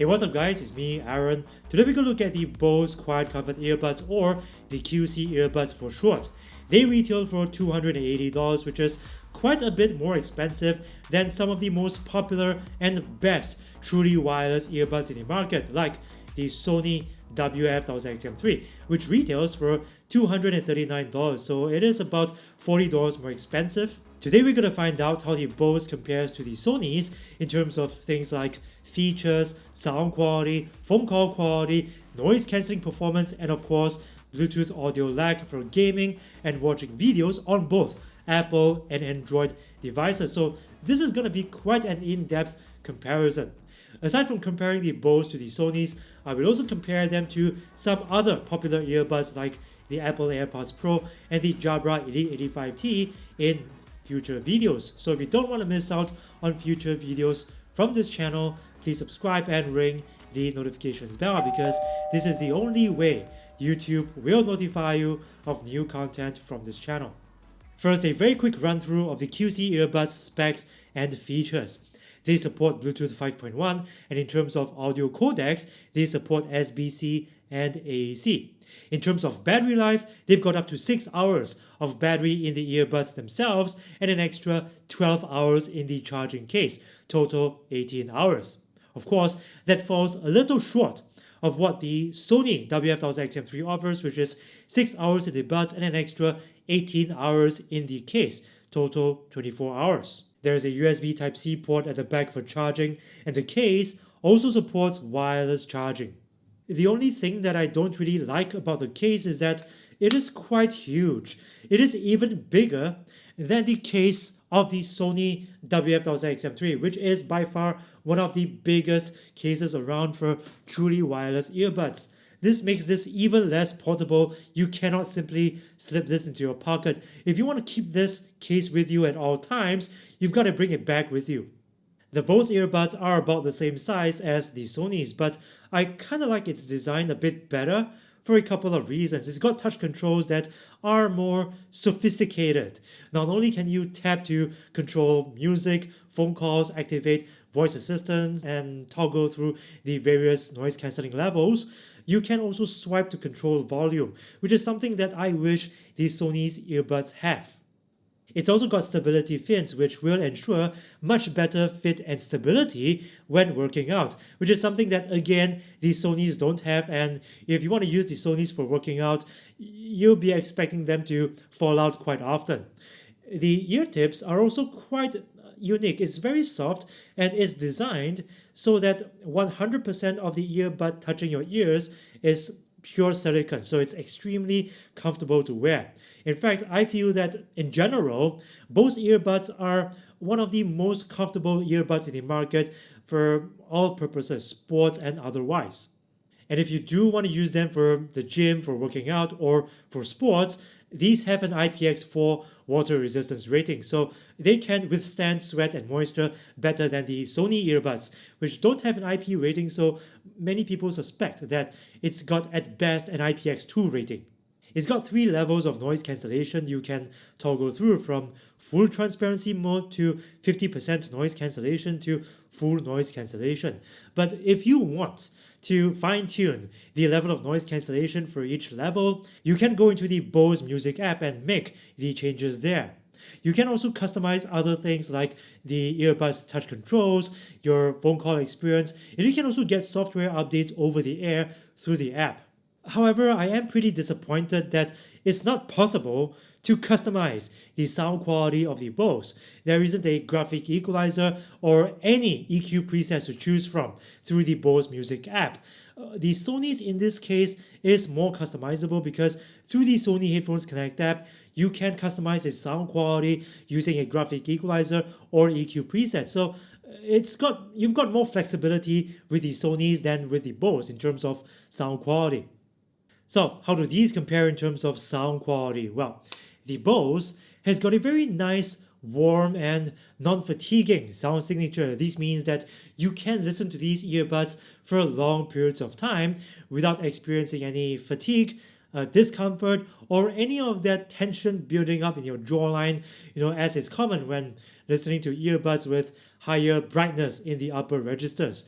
Hey, what's up guys, it's me, Aaron. Today we're going to look at the Bose QuietComfort Earbuds, or the QC Earbuds for short. They retail for $280, which is quite a bit more expensive than some of the most popular and best truly wireless earbuds in the market, like the Sony WF-1000XM3, which retails for $239, so it is about $40 more expensive. Today we're going to find out how the Bose compares to the Sonys in terms of things like features, sound quality, phone call quality, noise cancelling performance, and of course Bluetooth audio lag for gaming and watching videos on both Apple and Android devices. So this is going to be quite an in-depth comparison. Aside from comparing the Bose to the Sonys, I will also compare them to some other popular earbuds like the Apple AirPods Pro and the Jabra Elite 85T in future videos. So if you don't want to miss out on future videos from this channel, please subscribe and ring the notifications bell, because this is the only way YouTube will notify you of new content from this channel. First, a very quick run through of the QC earbuds specs and features. They support Bluetooth 5.1, and in terms of audio codecs, they support SBC and AAC. In terms of battery life, they've got up to 6 hours of battery in the earbuds themselves and an extra 12 hours in the charging case, total 18 hours. Of course, that falls a little short of what the Sony WF-1000XM3 offers, which is 6 hours in the buds and an extra 18 hours in the case, total 24 hours. There is a USB Type-C port at the back for charging, and the case also supports wireless charging. The only thing that I don't really like about the case is that it is quite huge. It is even bigger than the case of the Sony WF-1000XM3, which is by far one of the biggest cases around for truly wireless earbuds. This makes this even less portable. You cannot simply slip this into your pocket. If you want to keep this case with you at all times, you've got to bring it back with you. The Bose earbuds are about the same size as the Sonys, but I kind of like its design a bit better for a couple of reasons. It's got touch controls that are more sophisticated. Not only can you tap to control music, phone calls, activate voice assistants, and toggle through the various noise cancelling levels, you can also swipe to control volume, which is something that I wish the Sony's earbuds have. It's also got stability fins, which will ensure much better fit and stability when working out, which is something that, again, the Sonys don't have. And if you want to use the Sonys for working out, you'll be expecting them to fall out quite often. The ear tips are also quite unique. It's very soft and it's designed so that 100% of the earbud touching your ears is pure silicone, so it's extremely comfortable to wear. In fact, I feel that in general, Bose earbuds are one of the most comfortable earbuds in the market for all purposes, sports and otherwise. And if you do want to use them for the gym, for working out, or for sports, these have an IPX4 water resistance rating, so they can withstand sweat and moisture better than the Sony earbuds, which don't have an IP rating, so many people suspect that it's got at best an IPX2 rating. It's got 3 levels of noise cancellation you can toggle through, from full transparency mode to 50% noise cancellation to full noise cancellation. But if you want to fine-tune the level of noise cancellation for each level, you can go into the Bose Music app and make the changes there. You can also customize other things like the earbuds touch controls, your phone call experience, and you can also get software updates over the air through the app. However, I am pretty disappointed that it's not possible to customize the sound quality of the Bose. There isn't a graphic equalizer or any EQ presets to choose from through the Bose Music app. The Sony's in this case is more customizable, because through the Sony Headphones Connect app, you can customize its sound quality using a graphic equalizer or EQ preset. So you've got more flexibility with the Sonys than with the Bose in terms of sound quality. So how do these compare in terms of sound quality? Well, the Bose has got a very nice, warm and non-fatiguing sound signature. This means that you can listen to these earbuds for long periods of time without experiencing any fatigue, discomfort, or any of that tension building up in your jawline, as is common when listening to earbuds with higher brightness in the upper registers.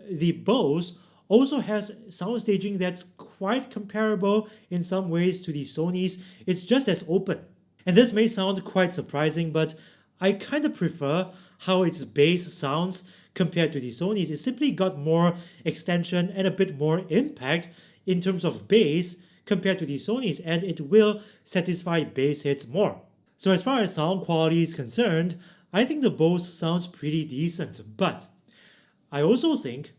the Bose also has sound staging that's quite comparable in some ways to the Sony's. It's just as open. And this may sound quite surprising, but I kind of prefer how its bass sounds compared to the Sony's. It simply got more extension and a bit more impact in terms of bass compared to the Sony's, and it will satisfy bass hits more. So as far as sound quality is concerned, I think the Bose sounds pretty decent, but I also think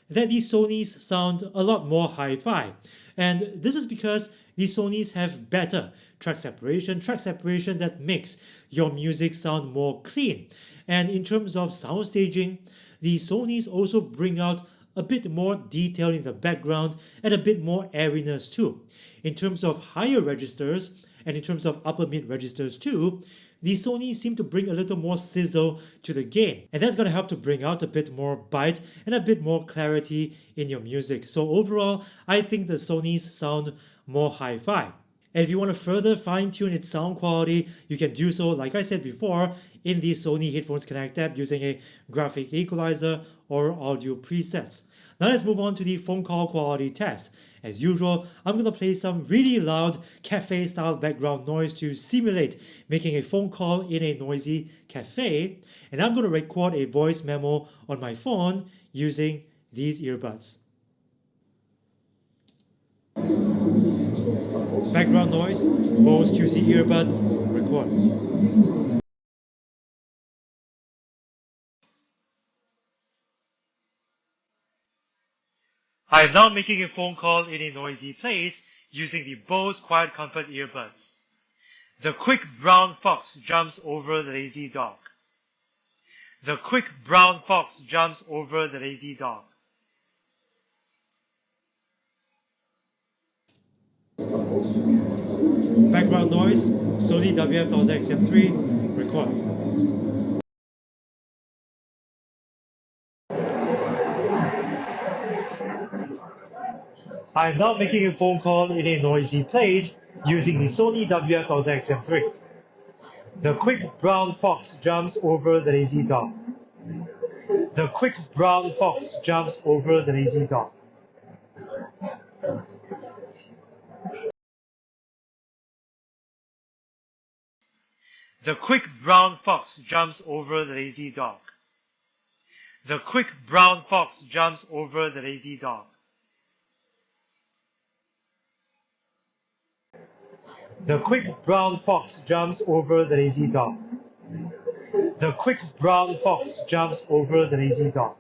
that the Sony's sound a lot more hi-fi. And this is because the Sony's have better track separation that makes your music sound more clean. And in terms of sound staging, the Sony's also bring out a bit more detail in the background and a bit more airiness too. In terms of higher registers and in terms of upper mid registers too, the Sony seem to bring a little more sizzle to the game, and that's going to help to bring out a bit more bite and a bit more clarity in your music. So overall, I think the Sony's sound more hi-fi. And if you want to further fine-tune its sound quality, you can do so, like I said before, in the Sony Headphones Connect app using a graphic equalizer or audio presets. Now let's move on to the phone call quality test. As usual, I'm going to play some really loud cafe-style background noise to simulate making a phone call in a noisy cafe, and I'm going to record a voice memo on my phone using these earbuds. Background noise, Bose QC earbuds, record. I am now making a phone call in a noisy place using the Bose QuietComfort Earbuds. The quick brown fox jumps over the lazy dog. The quick brown fox jumps over the lazy dog. Background noise, Sony WF-1000XM3, record. I am now making a phone call in a noisy place using the Sony WF-1000XM3. The quick brown fox jumps over the lazy dog. The quick brown fox jumps over the lazy dog. The quick brown fox jumps over the lazy dog. The quick brown fox jumps over the lazy dog. The quick brown fox jumps over the lazy dog. The quick brown fox jumps over the lazy dog.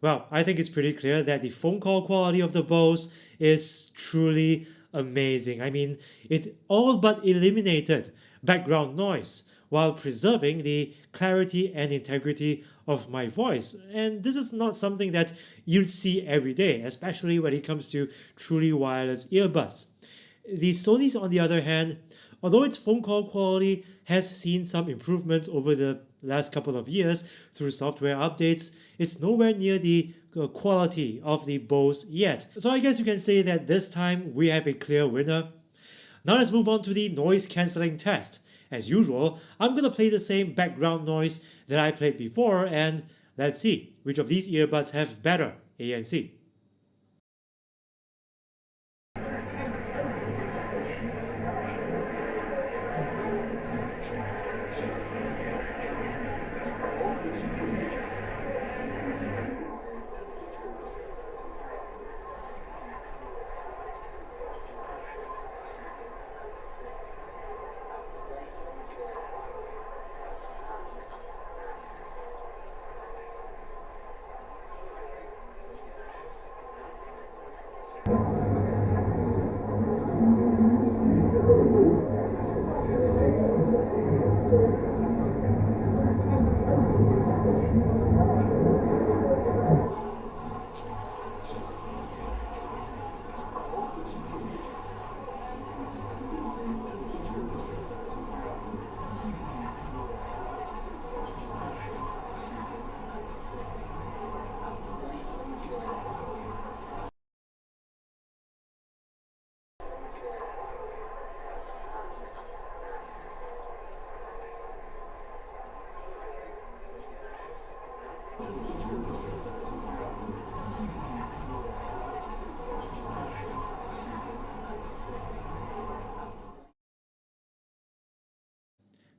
Well, I think it's pretty clear that the phone call quality of the Bose is truly amazing. I mean, it all but eliminated background noise while preserving the clarity and integrity of my voice. And this is not something that you'd see every day, especially when it comes to truly wireless earbuds. The Sony's, on the other hand, although its phone call quality has seen some improvements over the last couple of years through software updates, it's nowhere near the quality of the Bose yet. So I guess you can say that this time we have a clear winner. Now let's move on to the noise cancelling test. As usual, I'm going to play the same background noise that I played before, and let's see which of these earbuds have better ANC.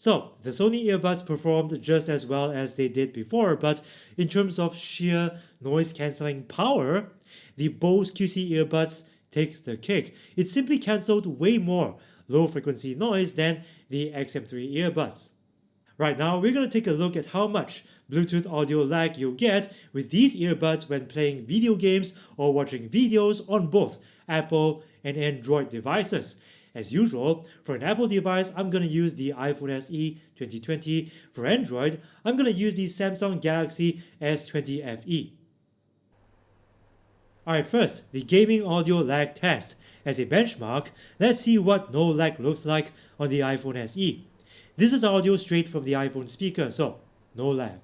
So, the Sony earbuds performed just as well as they did before, but in terms of sheer noise cancelling power, the Bose QC earbuds takes the cake. It simply cancelled way more low frequency noise than the XM3 earbuds. Right now, we're going to take a look at how much Bluetooth audio lag you'll get with these earbuds when playing video games or watching videos on both Apple and Android devices. As usual, for an Apple device, I'm going to use the iPhone SE 2020. For Android, I'm going to use the Samsung Galaxy S20 FE. Alright, first, the gaming audio lag test. As a benchmark, let's see what no lag looks like on the iPhone SE. This is audio straight from the iPhone speaker, so no lag.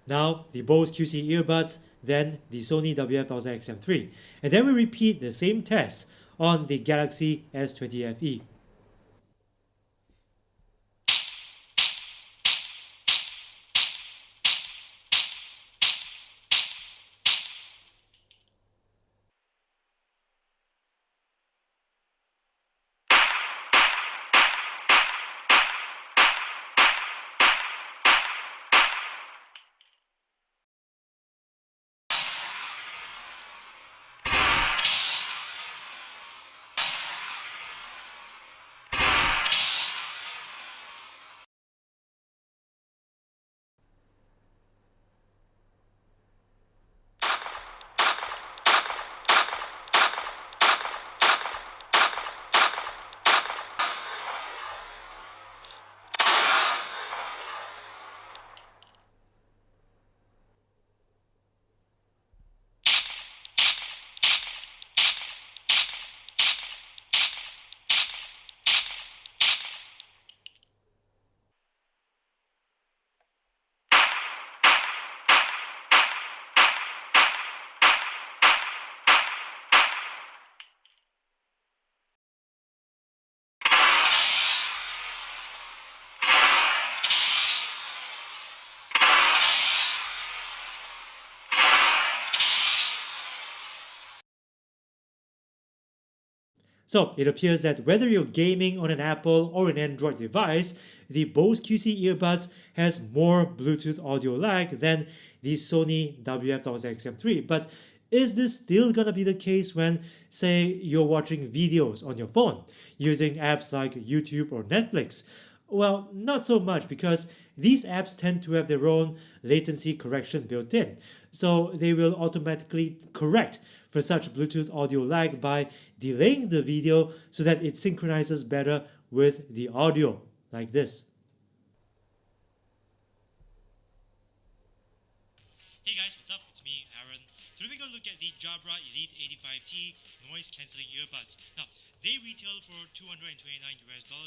Now the Bose QC earbuds, then the Sony WF-1000XM3. And then we repeat the same test on the Galaxy S20 FE. So it appears that whether you're gaming on an Apple or an Android device, the Bose QC earbuds has more Bluetooth audio lag than the Sony WF-1000XM3. But is this still gonna be the case when, say, you're watching videos on your phone using apps like YouTube or Netflix? Well, not so much because these apps tend to have their own latency correction built in. So they will automatically correct for such Bluetooth audio lag by delaying the video so that it synchronizes better with the audio, like this. Hey guys, what's up? It's me, Aaron. Today we're going to look at the Jabra Elite 85T noise cancelling earbuds. Now, they retail for $229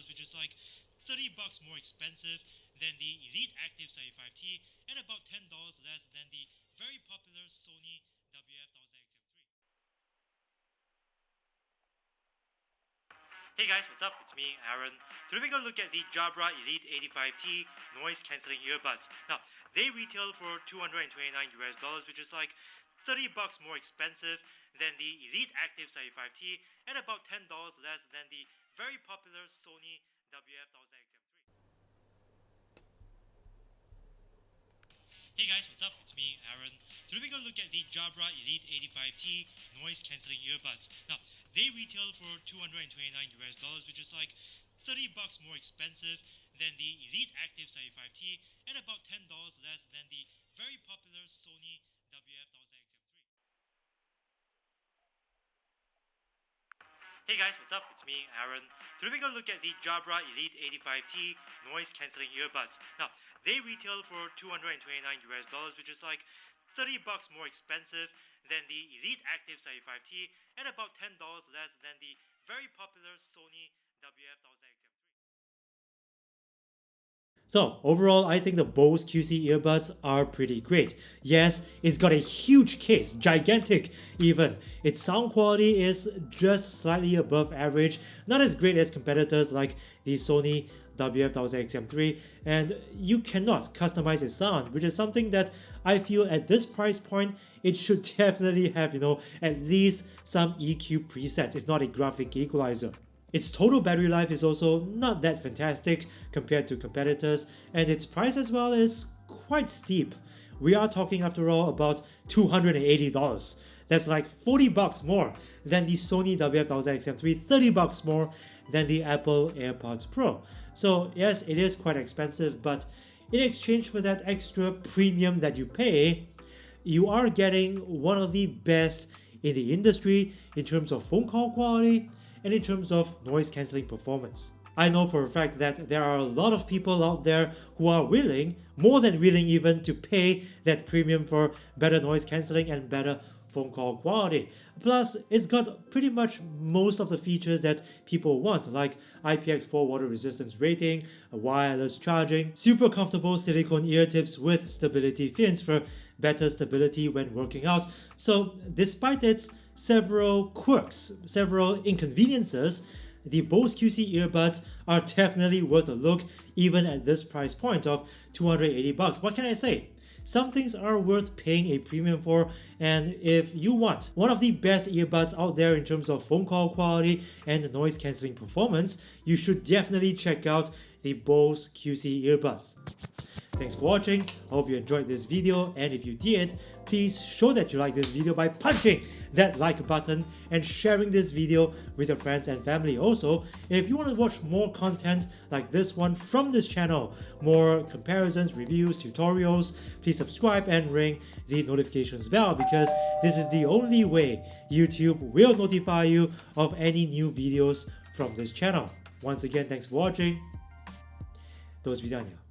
which is like $30 more expensive than the Elite Active 75T and about $10 less than the very popular Sony WF-1000XM3. Hey guys, what's up? It's me, Aaron. Today we're going to look at the Jabra Elite 85T noise cancelling earbuds. Now, they retail for $229 which is like $30 more expensive than the Elite Active 75T and about $10 less than the very popular Sony WF-1000XM3. Hey guys, what's up? It's me, Aaron. Today we're going to look at the Jabra Elite 85T noise cancelling earbuds. Now, they retail for $229 which is like $30 more expensive than the Elite Active 75T and about $10 less than the very popular Sony WF-1000XM3. Hey guys, what's up? It's me, Aaron. Today we're going to look at the Jabra Elite 85T noise cancelling earbuds. Now, they retail for $229 which is like $30 more expensive than the Elite Active 75T and about $10 less than the very popular Sony WF-1000XM3. So overall, I think the Bose QC earbuds are pretty great. Yes, it's got a huge case, gigantic even. Its sound quality is just slightly above average, not as great as competitors like the Sony WF-1000XM3, and you cannot customize its sound, which is something that I feel at this price point, it should definitely have, at least some EQ presets, if not a graphic equalizer. Its total battery life is also not that fantastic compared to competitors, and its price as well is quite steep. We are talking after all about $280. That's like $40 more than the Sony WF-1000XM3, $30 more than the Apple AirPods Pro. So yes, it is quite expensive, but in exchange for that extra premium that you pay, you are getting one of the best in the industry in terms of phone call quality and in terms of noise cancelling performance. I know for a fact that there are a lot of people out there who are willing, more than willing even, to pay that premium for better noise cancelling and better phone call quality. Plus, it's got pretty much most of the features that people want, like IPX4 water resistance rating, wireless charging, super comfortable silicone ear tips with stability fins for better stability when working out. So despite its several quirks, several inconveniences, the Bose QC earbuds are definitely worth a look even at this price point of $280. What can I say? Some things are worth paying a premium for, and if you want one of the best earbuds out there in terms of phone call quality and noise cancelling performance, you should definitely check out the Bose QC earbuds. Thanks for watching, I hope you enjoyed this video, and if you did, please show that you like this video by punching that like button and sharing this video with your friends and family. Also, if you want to watch more content like this one from this channel, more comparisons, reviews, tutorials, please subscribe and ring the notifications bell, because this is the only way YouTube will notify you of any new videos from this channel. Once again, thanks for watching. 都是比较鸟。